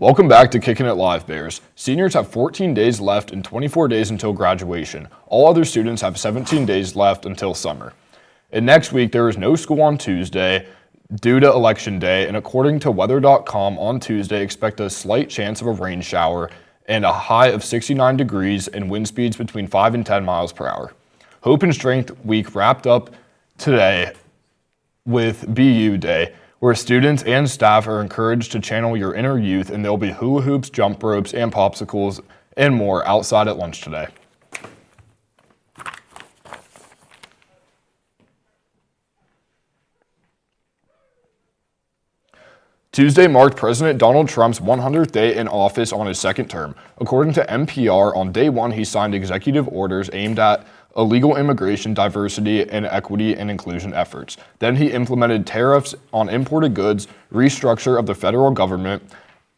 Welcome back to Kickin' It Live, Bears. Seniors have 14 days left and 24 days until graduation. All other students have 17 days left until summer. And next week, there is no school on Tuesday due to Election Day, and according to weather.com, on Tuesday, expect a slight chance of a rain shower and a high of 69 degrees and wind speeds between 5 and 10 miles per hour. Hope and Strength Week wrapped up today with BU Day, where students and staff are encouraged to channel your inner youth, and there'll be hula hoops, jump ropes, and popsicles and more outside at lunch today. Tuesday marked President Donald Trump's 100th day in office on his second term. According to NPR, on day one, he signed executive orders aimed at illegal immigration, diversity, and equity and inclusion efforts. Then he implemented tariffs on imported goods, restructure of the federal government,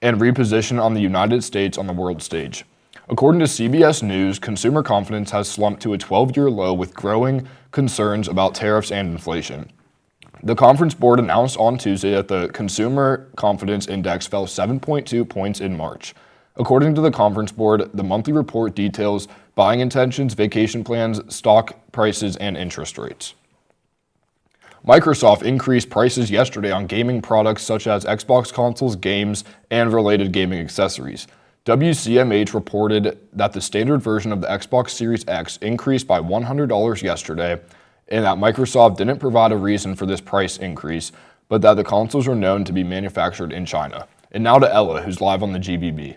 and reposition on the United States on the world stage. According to CBS News, consumer confidence has slumped to a 12-year low with growing concerns about tariffs and inflation. The Conference Board announced on Tuesday that the Consumer Confidence Index fell 7.2 points in March. According to the Conference Board, the monthly report details buying intentions, vacation plans, stock prices, and interest rates. Microsoft increased prices yesterday on gaming products such as Xbox consoles, games, and related gaming accessories. WCMH reported that the standard version of the Xbox Series X increased by $100 yesterday, and that Microsoft didn't provide a reason for this price increase, but that the consoles are known to be manufactured in China. And now to Ella, who's live on the GBB.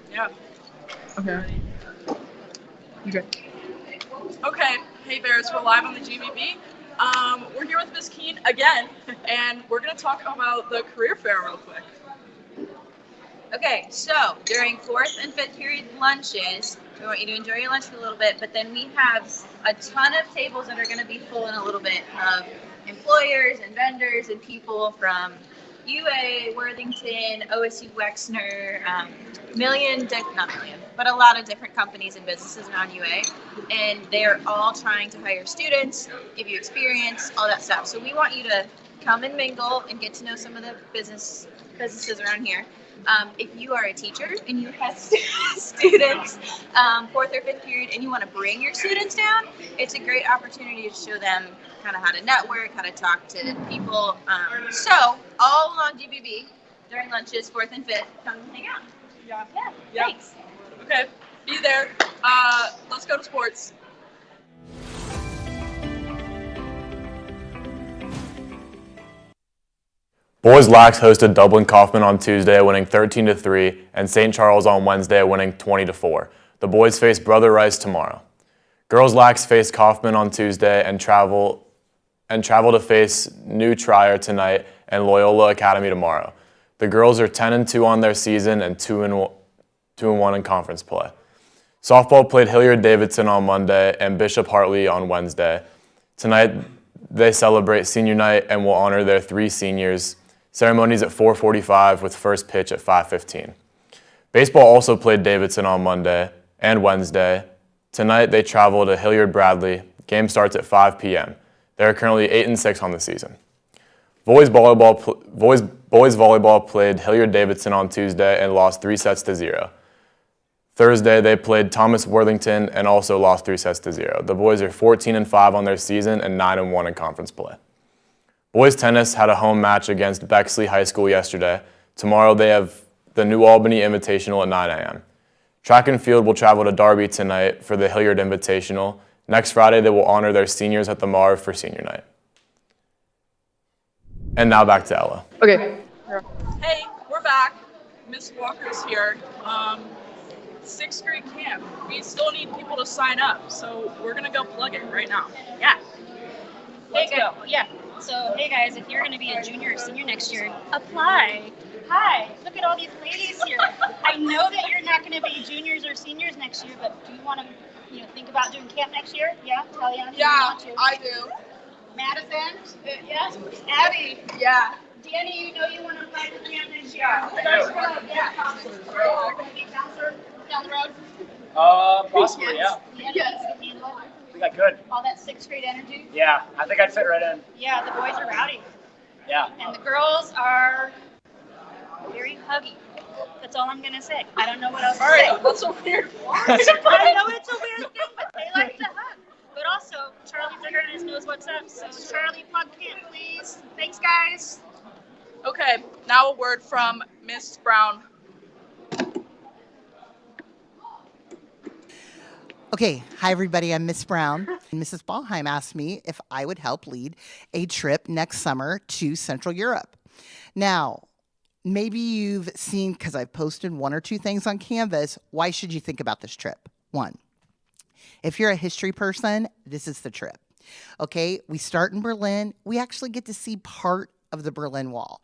Yeah. Okay. Okay. Okay. Hey Bears, we're live on the GBB. We're here with Miss Keen again, and we're going to talk about the career fair real quick. Okay, so during fourth and fifth period lunches, we want you to enjoy your lunch for a little bit, but then we have a ton of tables that are going to be full in a little bit of employers and vendors and people from UA, Worthington, OSU Wexner, but a lot of different companies and businesses around UA, and they're all trying to hire students, give you experience, all that stuff. So we want you to come and mingle and get to know some of the businesses around here. If you are a teacher and you have students, fourth or fifth period, and you want to bring your students down, it's a great opportunity to show them kind of how to network, how to talk to people. So all along GBB, during lunches, fourth and fifth, come and hang out. Yeah. Thanks. Okay, be there. Let's go to sports. Boys Lax hosted Dublin Kaufman on Tuesday, winning 13-3, and St. Charles on Wednesday, winning 20-4. The boys face Brother Rice tomorrow. Girls Lax face Kaufman on Tuesday and travel to face New Trier tonight and Loyola Academy tomorrow. The girls are 10-2 on their season and 2-1 in conference play. Softball played Hilliard Davidson on Monday and Bishop Hartley on Wednesday. Tonight they celebrate senior night and will honor their 3 seniors. Ceremonies at 4:45 with first pitch at 5:15. Baseball also played Davidson on Monday and Wednesday. Tonight they travel to Hilliard Bradley. Game starts at 5 p.m. They are currently 8-6 on the season. Boys volleyball played Hilliard Davidson on Tuesday and lost 3-0. Thursday they played Thomas Worthington and also lost 3-0. The boys are 14-5 on their season and 9-1 in conference play. Boys tennis had a home match against Bexley High School yesterday. Tomorrow they have the New Albany Invitational at 9 a.m. Track and field will travel to Darby tonight for the Hilliard Invitational. Next Friday they will honor their seniors at the Marv for senior night. And now back to Ella. Okay. Hey, we're back. Miss Walker's here. 6th grade camp. We still need people to sign up, so we're going to go plug it right now. Yeah. Let's go. Yeah. So, hey guys, if you're going to be a junior or senior next year, apply. Hi, look at all these ladies here. I know that you're not going to be juniors or seniors next year, but do you want to, think about doing camp next year? Yeah, Taliana, Yeah, you want to? I do. Madison? Yes. Abby? Yeah. Danny, you want to apply for camp next year? Yeah. Yeah. Counselor down the road? Possibly, yeah. Yes. I think I could. All that 6th grade energy? Yeah, I think I'd fit right in. Yeah, the boys are rowdy. Yeah. And the girls are very huggy. That's all I'm gonna say. I don't know what else to All say. right, that's a weird I know it's a weird thing, but they like to hug. But also, Charlie Figueres knows what's up, so Charlie, plug camp, please. Thanks, guys. Okay, now a word from Miss Brown. Okay, hi everybody, I'm Miss Brown. Mrs. Ballheim asked me if I would help lead a trip next summer to Central Europe. Now, maybe you've seen, because I've posted one or two things on Canvas, why should you think about this trip? One, if you're a history person, this is the trip. Okay, we start in Berlin. We actually get to see part of the Berlin Wall.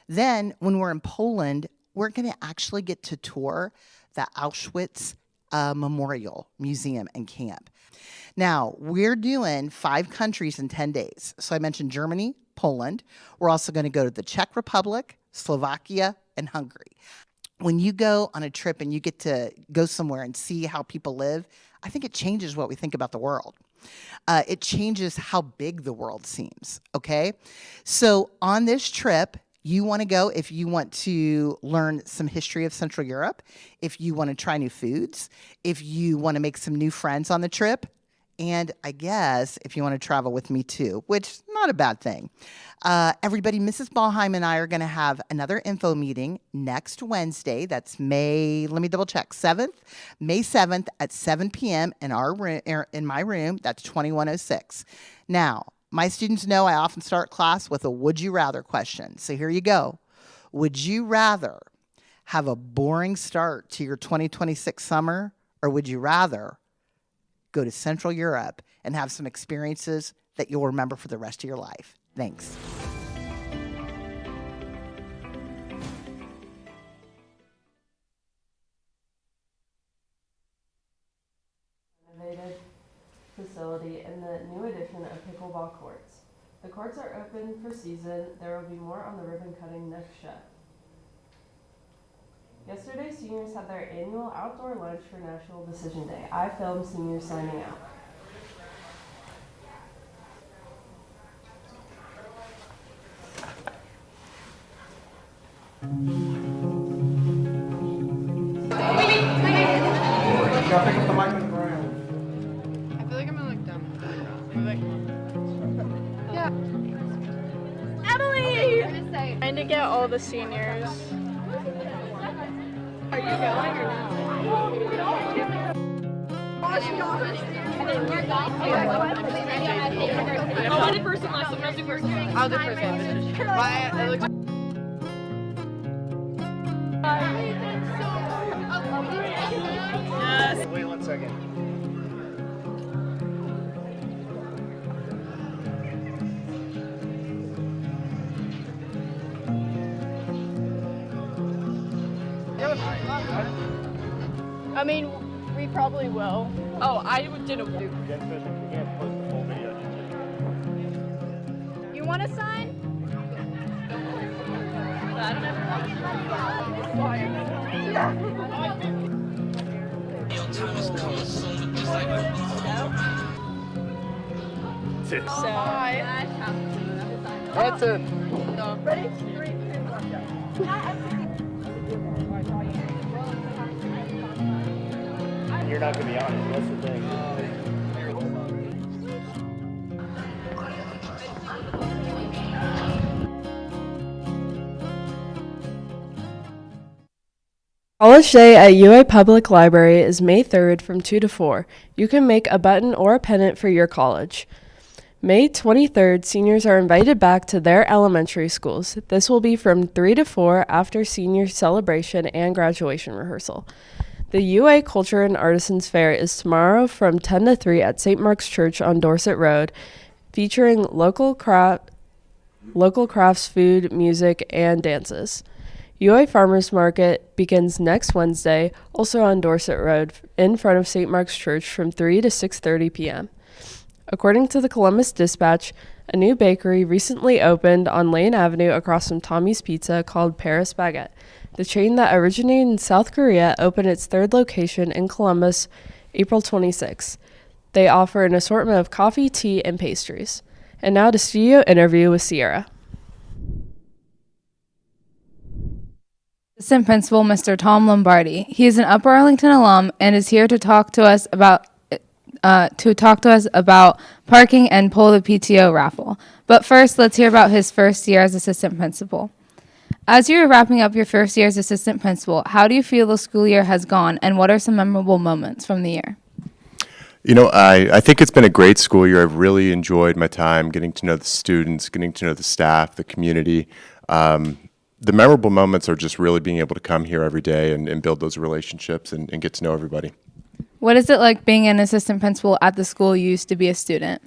Then, when we're in Poland, we're going to actually get to tour the Auschwitz Memorial Museum and Camp. Now, we're doing 5 countries in 10 days. So I mentioned Germany, Poland. We're also going to go to the Czech Republic, Slovakia, and Hungary. When you go on a trip and you get to go somewhere and see how people live, I think it changes what we think about the world. It changes how big the world seems, okay? So on this trip, you want to go if you want to learn some history of Central Europe, if you want to try new foods, if you want to make some new friends on the trip, and I guess if you want to travel with me too, which is not a bad thing. Everybody, Mrs. Ballheim and I are going to have another info meeting next Wednesday. That's May 7th at 7 p.m. in our room, in my room. That's 2106. Now, my students know I often start class with a would you rather question. So here you go. Would you rather have a boring start to your 2026 summer, or would you rather go to Central Europe and have some experiences that you'll remember for the rest of your life? Thanks. Innovative facility and the new addition of pickleball courts. The courts are open for season. There will be more on the ribbon cutting next shift. Yesterday, seniors had their annual outdoor lunch for National Decision Day. I filmed seniors signing out. I feel like I'm gonna look dumb. Yeah. Emily! Trying to get all the seniors. Are you going or no? Oh, I did first and last. Let's do first and last. I'll do first one. Bye. It looks Yes. Wait 1 second. I mean, we probably will. Oh, I didn't. You want to sign? I don't Answer. Ready? You're not gonna be honest. That's the thing. College Day at UA Public Library is May 3rd from 2 to 4. You can make a button or a pennant for your college. May 23rd, seniors are invited back to their elementary schools. This will be from 3 to 4 after senior celebration and graduation rehearsal. The UA Culture and Artisans Fair is tomorrow from 10 to 3 at St. Mark's Church on Dorset Road, featuring local crafts, food, music, and dances. UA Farmers Market begins next Wednesday, also on Dorset Road, in front of St. Mark's Church from 3 to 6:30 p.m. According to the Columbus Dispatch, a new bakery recently opened on Lane Avenue across from Tommy's Pizza called Paris Baguette. The chain that originated in South Korea opened its 3rd location in Columbus April 26. They offer an assortment of coffee, tea, and pastries. And now to studio interview with Sierra. Assistant Principal, Mr. Tom Lombardi. He is an Upper Arlington alum and is here to talk to us about parking and pull the PTO raffle. But first, let's hear about his first year as assistant principal. As you're wrapping up your first year as assistant principal, how do you feel the school year has gone, and what are some memorable moments from the year? You know, I think it's been a great school year. I've really enjoyed my time getting to know the students, getting to know the staff, the community. The memorable moments are just really being able to come here every day and build those relationships and get to know everybody. What is it like being an assistant principal at the school you used to be a student?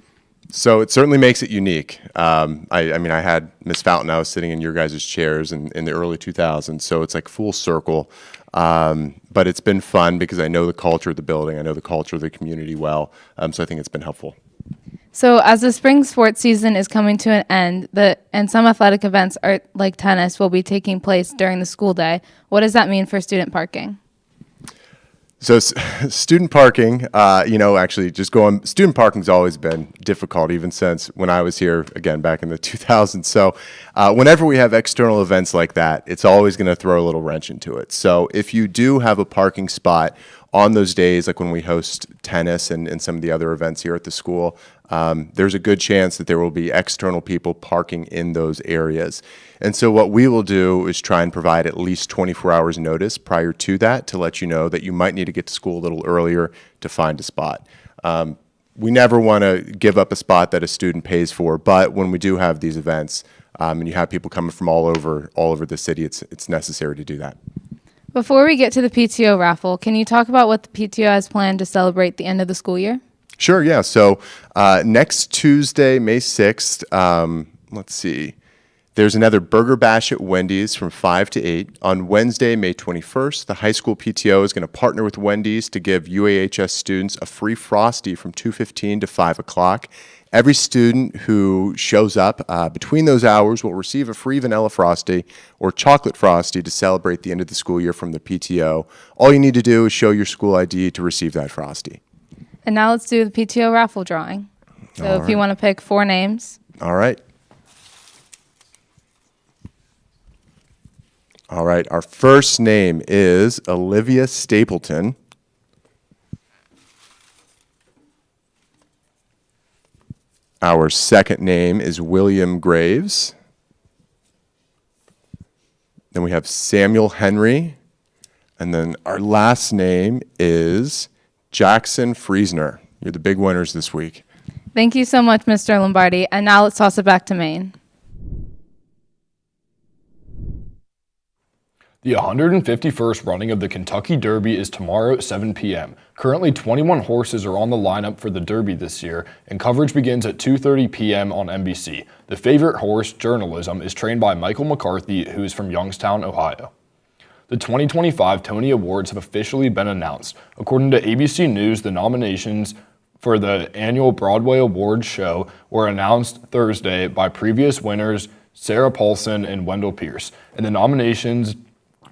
So it certainly makes it unique. I mean, I had Miss Fountain, I was sitting in your guys' chairs in the early 2000s, so it's like full circle. But it's been fun because I know the culture of the building, I know the culture of the community well, so I think it's been helpful. So as the spring sports season is coming to an end, and some athletic events are like tennis will be taking place during the school day, what does that mean for student parking? So student parking, student parking's always been difficult, even since when I was here, again, back in the 2000s. So whenever we have external events like that, it's always going to throw a little wrench into it. So if you do have a parking spot on those days, like when we host tennis and some of the other events here at the school, there's a good chance that there will be external people parking in those areas. And so what we will do is try and provide at least 24 hours notice prior to that to let you know that you might need to get to school a little earlier to find a spot. We never want to give up a spot that a student pays for, but when we do have these events and you have people coming from all over the city, it's necessary to do that. Before we get to the PTO raffle, can you talk about what the PTO has planned to celebrate the end of the school year? Sure, yeah. So next Tuesday, May 6th, let's see, there's another Burger Bash at Wendy's from 5 to 8. On Wednesday, May 21st, the high school PTO is going to partner with Wendy's to give UAHS students a free Frosty from 2:15 to 5 o'clock. Every student who shows up between those hours will receive a free vanilla Frosty or chocolate Frosty to celebrate the end of the school year from the PTO. All you need to do is show your school ID to receive that Frosty. And now let's do the PTO raffle drawing. So if you want to pick 4 names. All right. All right, our first name is Olivia Stapleton. Our second name is William Graves. Then we have Samuel Henry. And then our last name is Jackson Friesner. You're the big winners this week. Thank you so much, Mr. Lombardi. And now let's toss it back to Maine. The 151st running of the Kentucky Derby is tomorrow at 7 p.m. Currently, 21 horses are on the lineup for the Derby this year, and coverage begins at 2:30 p.m. on NBC. The favorite horse, Journalism, is trained by Michael McCarthy, who is from Youngstown, Ohio. The 2025 Tony Awards have officially been announced. According to ABC News, the nominations for the annual Broadway Awards show were announced Thursday by previous winners Sarah Paulson and Wendell Pierce, and the nominations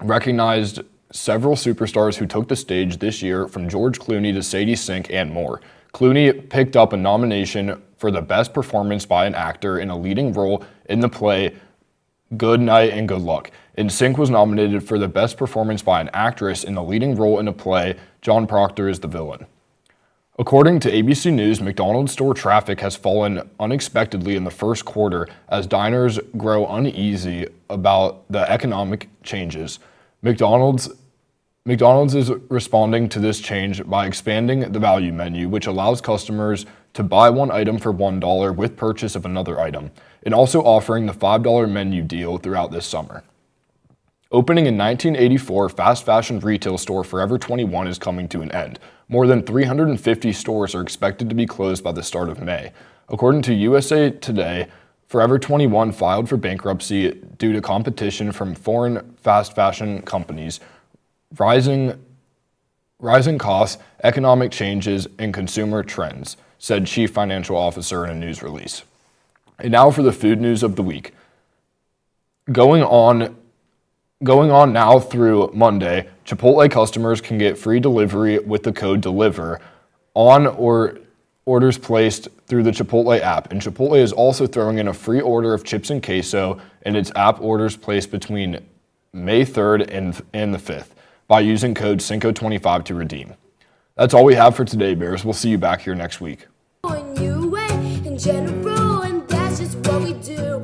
recognized several superstars who took the stage this year, from George Clooney to Sadie Sink and more. Clooney picked up a nomination for the best performance by an actor in a leading role in the play Good Night and Good Luck, and Sink was nominated for the best performance by an actress in the leading role in a play John Proctor is the villain. According to ABC News, McDonald's store traffic has fallen unexpectedly in the first quarter as diners grow uneasy about the economic changes. McDonald's is responding to this change by expanding the value menu, which allows customers to buy one item for $1 with purchase of another item, and also offering the $5 menu deal throughout this summer. Opening in 1984, fast fashion retail store Forever 21 is coming to an end. More than 350 stores are expected to be closed by the start of May. According to USA Today, Forever 21 filed for bankruptcy due to competition from foreign fast fashion companies, rising costs, economic changes, and consumer trends, said Chief Financial Officer in a news release. And now for the food news of the week. Going on now through Monday, Chipotle customers can get free delivery with the code DELIVER on or orders placed through the Chipotle app. And Chipotle is also throwing in a free order of chips and queso in its app orders placed between May 3rd and the 5th by using code CINCO25 to redeem. That's all we have for today, Bears. We'll see you back here next week. In general, and that's just what we do.